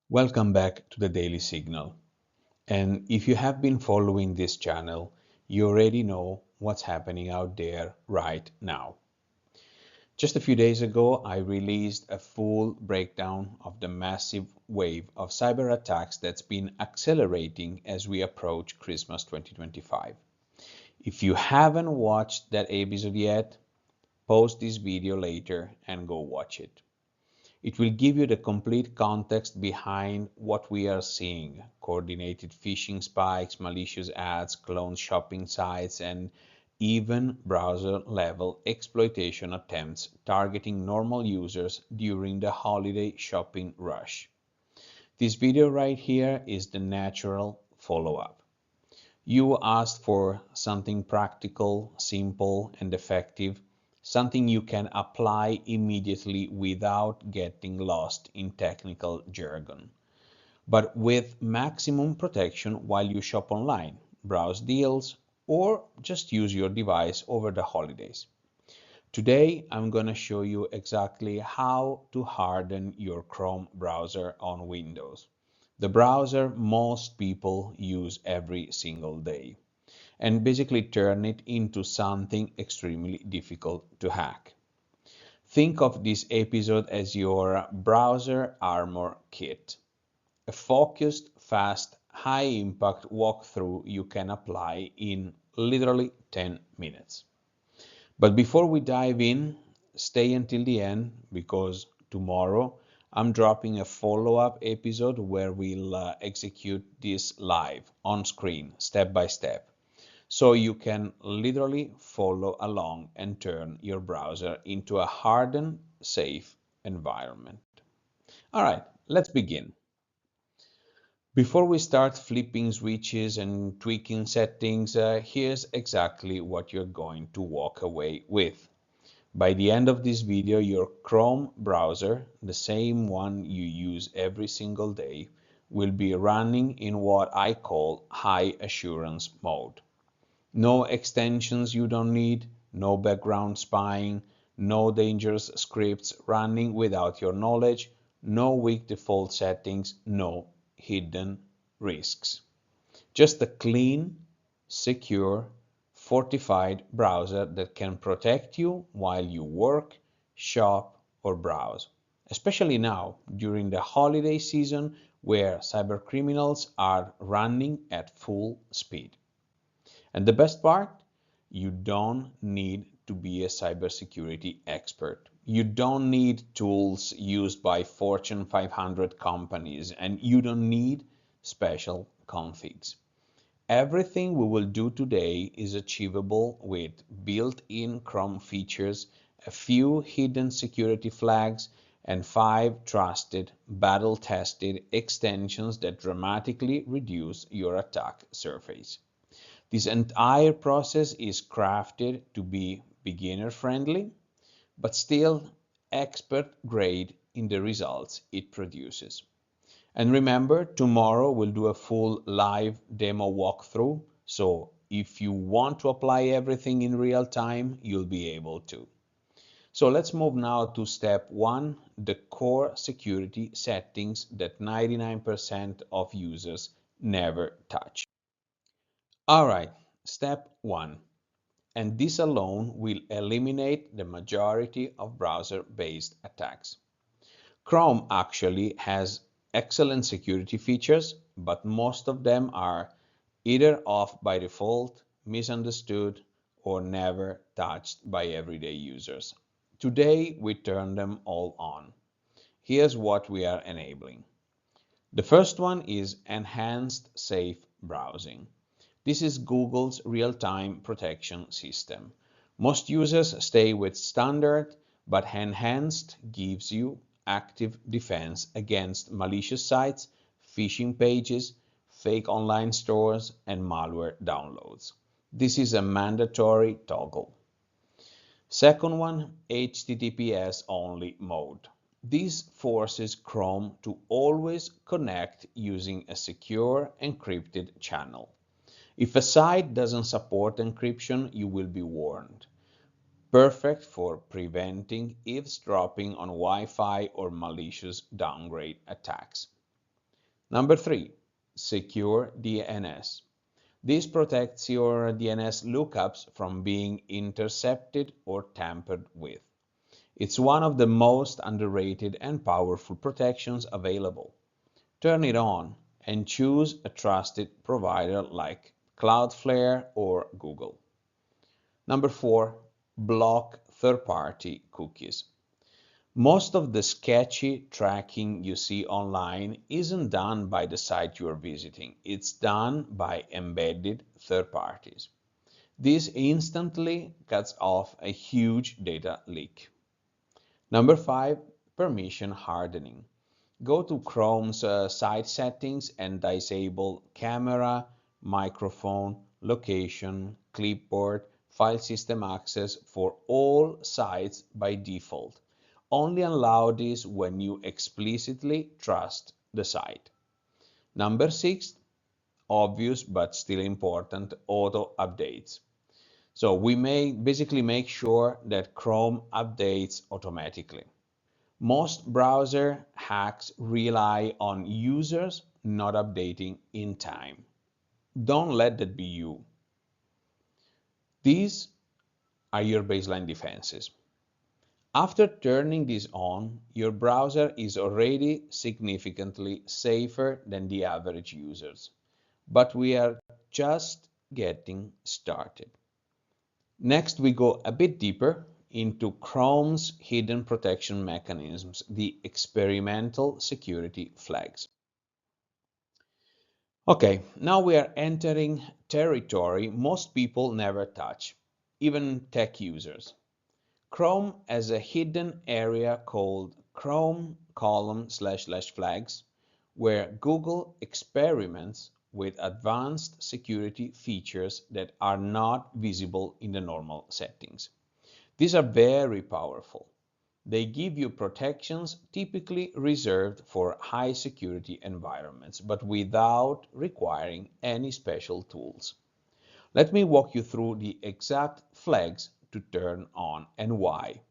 Welcome back to the Daily Signal. And if you have been following this channel, you already know what's happening out there right now. Just a few days ago, I released a full breakdown of the massive wave of cyber attacks that's been accelerating as we approach Christmas 2025. If you haven't watched that episode yet, pause this video later and go watch it. It will give you the complete context behind what we are seeing: coordinated phishing spikes, malicious ads, clone shopping sites, and even browser-level exploitation attempts targeting normal users during the holiday shopping rush. This video right here is the natural follow-up. You asked for something practical, simple, and effective, something you can apply immediately without getting lost in technical jargon, but with maximum protection while you shop online, browse deals, or just use your device over the holidays. Today, I'm going to show you exactly how to harden your Chrome browser on Windows, the browser most people use every single day, and basically turn it into something extremely difficult to hack. Think of this episode as your browser armor kit, a focused, fast, high-impact walkthrough you can apply in literally 10 minutes. But before we dive in, stay until the end because tomorrow I'm dropping a follow-up episode where we'll execute this live on screen, step by step, so you can literally follow along and turn your browser into a hardened, safe environment. All right, let's begin. Before we start flipping switches and tweaking settings, here's exactly what you're going to walk away with. By the end of this video, your Chrome browser, the same one you use every single day, will be running in what I call high assurance mode. No extensions you don't need, no background spying, no dangerous scripts running without your knowledge, no weak default settings, no hidden risks. Just a clean, secure, fortified browser that can protect you while you work, shop, or browse, especially now during the holiday season where cybercriminals are running at full speed. And the best part, you don't need to be a cybersecurity expert. You don't need tools used by Fortune 500 companies, and you don't need special configs. Everything we will do today is achievable with built-in Chrome features, a few hidden security flags, and 5 trusted, battle-tested extensions that dramatically reduce your attack surface. This entire process is crafted to be beginner-friendly, but still expert-grade in the results it produces. And remember, tomorrow we'll do a full live demo walkthrough, so if you want to apply everything in real time, you'll be able to. So let's move now to step 1, the core security settings that 99% of users never touch. All right, step 1, and this alone will eliminate the majority of browser-based attacks. Chrome actually has excellent security features, but most of them are either off by default, misunderstood, or never touched by everyday users. Today, we turn them all on. Here's what we are enabling. The first one is Enhanced Safe Browsing. This is Google's real-time protection system. Most users stay with Standard, but Enhanced gives you active defense against malicious sites, phishing pages, fake online stores, and malware downloads. This is a mandatory toggle. Second one, HTTPS only mode. This forces Chrome to always connect using a secure encrypted channel. If a site doesn't support encryption, you will be warned. Perfect for preventing eavesdropping on Wi-Fi or malicious downgrade attacks. Number 3, secure DNS. This protects your DNS lookups from being intercepted or tampered with. It's one of the most underrated and powerful protections available. Turn it on and choose a trusted provider like Cloudflare or Google. Number 4, block third-party cookies. Most of the sketchy tracking you see online isn't done by the site you are visiting. It's done by embedded third parties. This instantly cuts off a huge data leak. Number 5, permission hardening. Go to Chrome's site settings and disable camera, microphone, location, clipboard, file system access for all sites by default. Only allow this when you explicitly trust the site. Number 6, obvious but still important, auto updates. So we may basically make sure that Chrome updates automatically. Most browser hacks rely on users not updating in time. Don't let that be you. These are your baseline defenses. After turning this on, your browser is already significantly safer than the average users. But we are just getting started. Next, we go a bit deeper into Chrome's hidden protection mechanisms, the experimental security flags. Okay, now we are entering territory most people never touch, even tech users. Chrome has a hidden area called Chrome column/flags, where Google experiments with advanced security features that are not visible in the normal settings. These are very powerful. They give you protections typically reserved for high security environments, but without requiring any special tools. Let me walk you through the exact flags to turn on and why.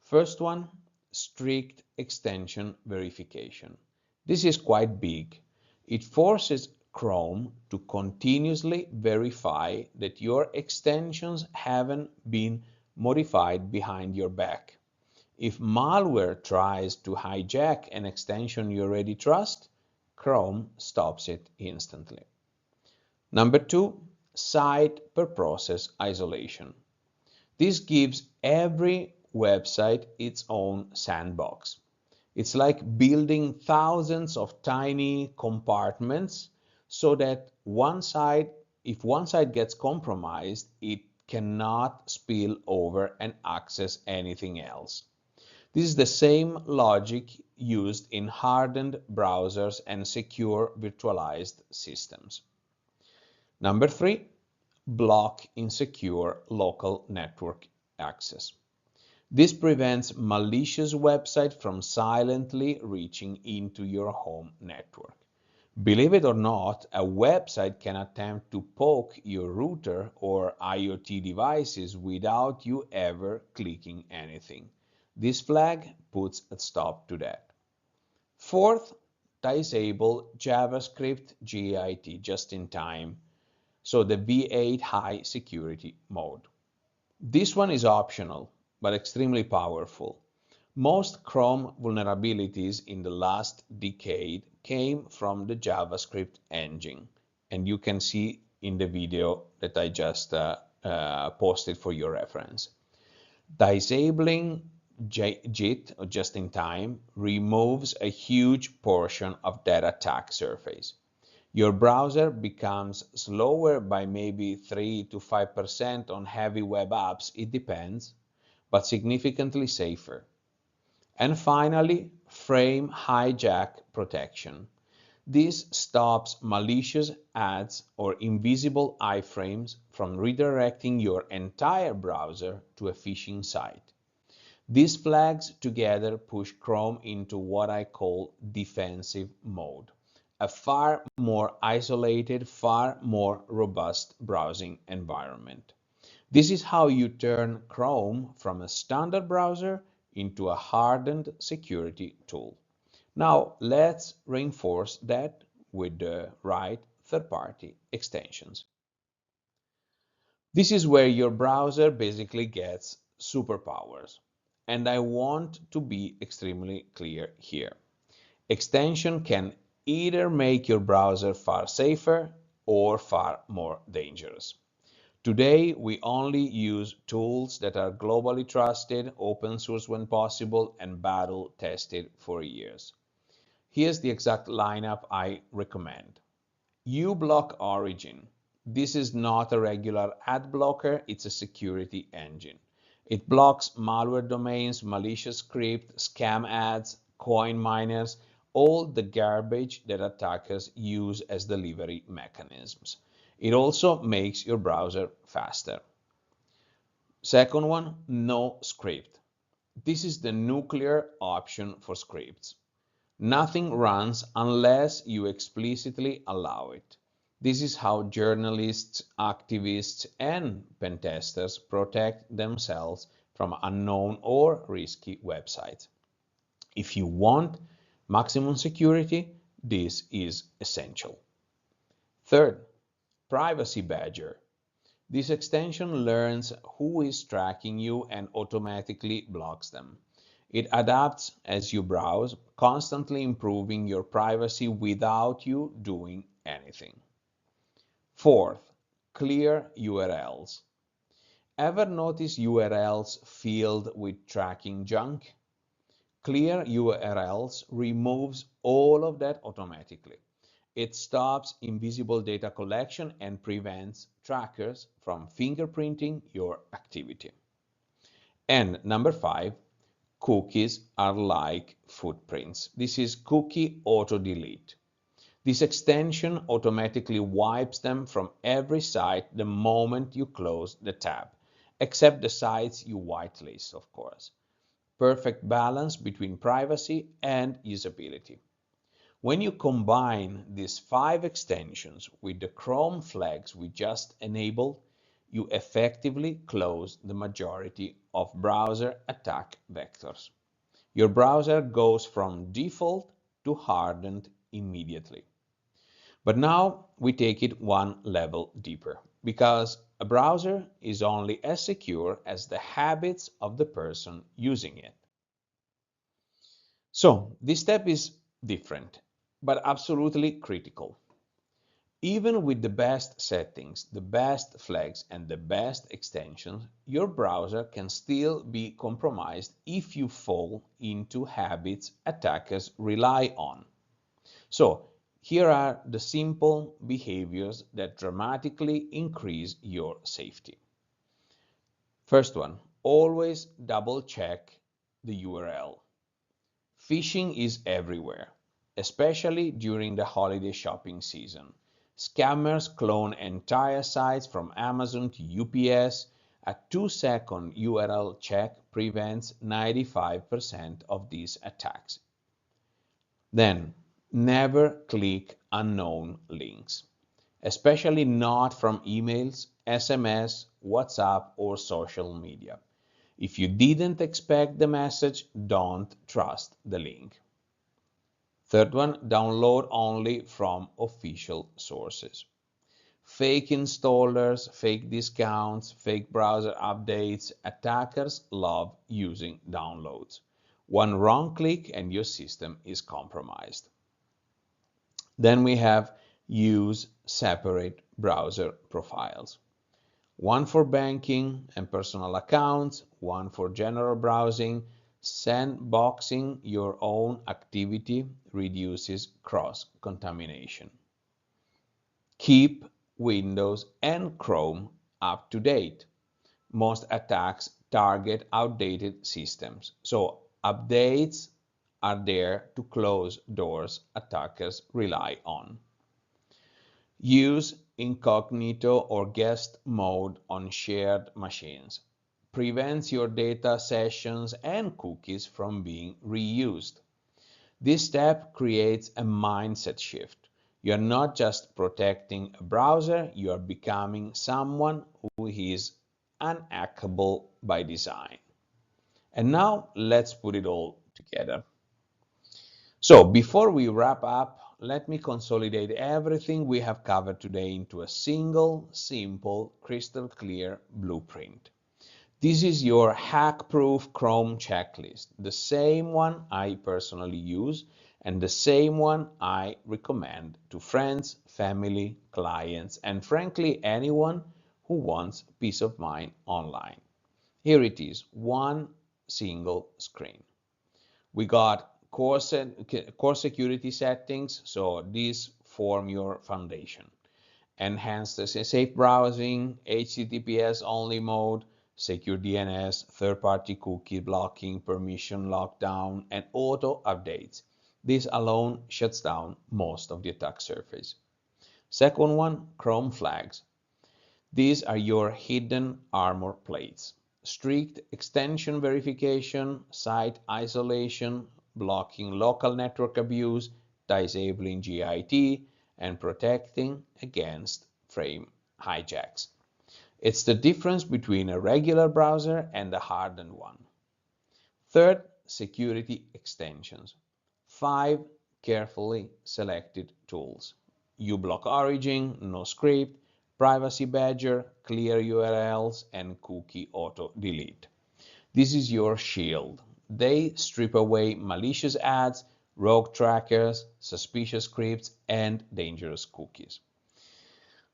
First one, strict extension verification. This is quite big. It forces Chrome to continuously verify that your extensions haven't been modified behind your back. If malware tries to hijack an extension you already trust, Chrome stops it instantly. Number 2, site per process isolation. This gives every website its own sandbox. It's like building thousands of tiny compartments so that if one side gets compromised, it cannot spill over and access anything else. This is the same logic used in hardened browsers and secure virtualized systems. Number 3, block insecure local network access. This prevents malicious websites from silently reaching into your home network. Believe it or not, a website can attempt to poke your router or IoT devices without you ever clicking anything. This flag puts a stop to that. Fourth, disable JavaScript JIT just in time, so the V8 high security mode. This one is optional, but extremely powerful. Most Chrome vulnerabilities in the last decade came from the JavaScript engine, and you can see in the video that I just posted for your reference. Disabling JIT, or just in time, removes a huge portion of that attack surface. Your browser becomes slower by maybe 3 to 5% on heavy web apps, it depends, but significantly safer. And finally, frame hijack protection. This stops malicious ads or invisible iframes from redirecting your entire browser to a phishing site. These flags together push Chrome into what I call defensive mode, a far more isolated, far more robust browsing environment. This is how you turn Chrome from a standard browser into a hardened security tool. Now let's reinforce that with the right third-party extensions. This is where your browser basically gets superpowers. And I want to be extremely clear here. Extension can either make your browser far safer or far more dangerous. Today, we only use tools that are globally trusted, open source when possible, and battle tested for years. Here's the exact lineup I recommend. uBlock Origin. This is not a regular ad blocker, it's a security engine. It blocks malware domains, malicious scripts, scam ads, coin miners, all the garbage that attackers use as delivery mechanisms. It also makes your browser faster. Second one, no script. This is the nuclear option for scripts. Nothing runs unless you explicitly allow it. This is how journalists, activists, and pen testers protect themselves from unknown or risky websites. If you want maximum security, this is essential. Third, Privacy Badger. This extension learns who is tracking you and automatically blocks them. It adapts as you browse, constantly improving your privacy without you doing anything. Fourth, clear URLs. Ever notice URLs filled with tracking junk? Clear URLs removes all of that automatically. It stops invisible data collection and prevents trackers from fingerprinting your activity. And number 5, cookies are like footprints. This is cookie auto-delete. This extension automatically wipes them from every site the moment you close the tab, except the sites you whitelist, of course. Perfect balance between privacy and usability. When you combine these 5 extensions with the Chrome flags we just enabled, you effectively close the majority of browser attack vectors. Your browser goes from default to hardened immediately. But now we take it one level deeper, because a browser is only as secure as the habits of the person using it. So this step is different, but absolutely critical. Even with the best settings, the best flags, and the best extensions, your browser can still be compromised if you fall into habits attackers rely on. So here are the simple behaviors that dramatically increase your safety. First one, always double check the URL. Phishing is everywhere, especially during the holiday shopping season. Scammers clone entire sites from Amazon to UPS. A 2-second URL check prevents 95% of these attacks. Then, never click unknown links, especially not from emails, SMS, WhatsApp, or social media. If you didn't expect the message, don't trust the link. Third one, download only from official sources. Fake installers, fake discounts, fake browser updates, attackers love using downloads. One wrong click and your system is compromised. Then we have use separate browser profiles. One for banking and personal accounts, one for general browsing. Sandboxing your own activity reduces cross-contamination. Keep Windows and Chrome up to date. Most attacks target outdated systems, so updates are there to close doors attackers rely on. Use incognito or guest mode on shared machines. Prevents your data, sessions, and cookies from being reused. This step creates a mindset shift. You are not just protecting a browser, you are becoming someone who is unhackable by design. And now let's put it all together. So before we wrap up, let me consolidate everything we have covered today into a single, simple, crystal clear blueprint. This is your hack-proof Chrome checklist, the same one I personally use and the same one I recommend to friends, family, clients, and frankly anyone who wants peace of mind online. Here it is, one single screen. We got core security settings, so these form your foundation. Enhanced safe browsing, HTTPS only mode, secure DNS, third-party cookie blocking, permission lockdown, and auto updates. This alone shuts down most of the attack surface. Second one, Chrome flags. These are your hidden armor plates. Strict extension verification, site isolation, blocking local network abuse, disabling GIT, and protecting against frame hijacks. It's the difference between a regular browser and a hardened one. Third, security extensions. 5 carefully selected tools. uBlock Origin, NoScript, Privacy Badger, Clear URLs, and Cookie Auto Delete. This is your shield. They strip away malicious ads, rogue trackers, suspicious scripts, and dangerous cookies.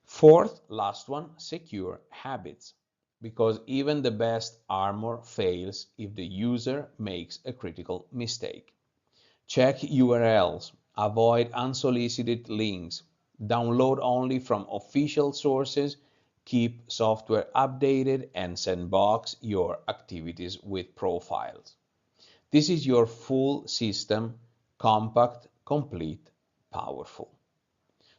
Fourth, last one, secure habits. Because even the best armor fails if the user makes a critical mistake. Check URLs, avoid unsolicited links, download only from official sources, keep software updated, and sandbox your activities with profiles. This is your full system, compact, complete, powerful.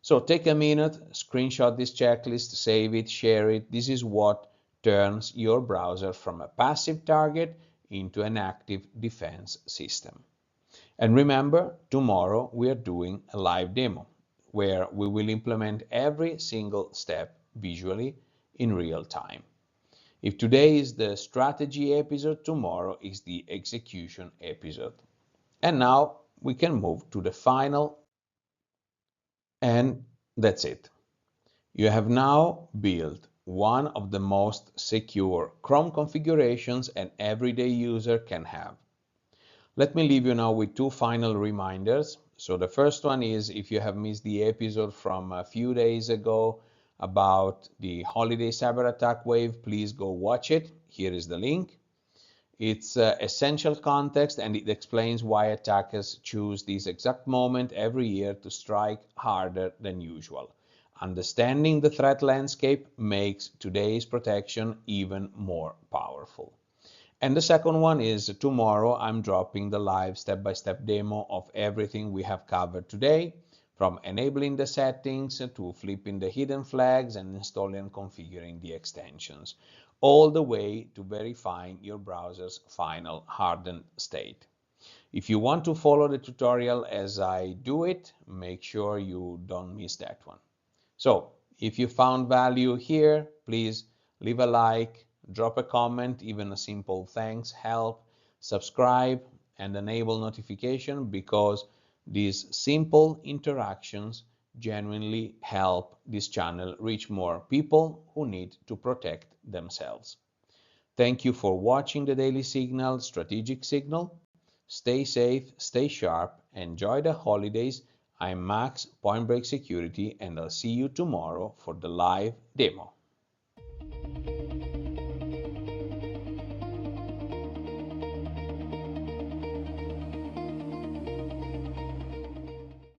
So take a minute, screenshot this checklist, save it, share it. This is what turns your browser from a passive target into an active defense system. And remember, tomorrow we are doing a live demo where we will implement every single step visually in real time. If today is the strategy episode, tomorrow is the execution episode. And now we can move to the final, and that's it. You have now built one of the most secure Chrome configurations an everyday user can have. Let me leave you now with 2 final reminders. So the first one is, if you have missed the episode from a few days ago about the holiday cyber attack wave, please go watch it. Here is the link. It's essential context, and it explains why attackers choose this exact moment every year to strike harder than usual. Understanding the threat landscape makes today's protection even more powerful. And the second one is, tomorrow I'm dropping the live step-by-step demo of everything we have covered today, from enabling the settings to flipping the hidden flags and installing and configuring the extensions, all the way to verifying your browser's final hardened state. If you want to follow the tutorial as I do it, make sure you don't miss that one. So, if you found value here, please leave a like, drop a comment, even a simple thanks help, subscribe, and enable notification, because these simple interactions genuinely help this channel reach more people who need to protect themselves. Thank you for watching the Daily Signal, Strategic Signal. Stay safe, stay sharp, enjoy the holidays. I'm Max, Point Break Security, and I'll see you tomorrow for the live demo.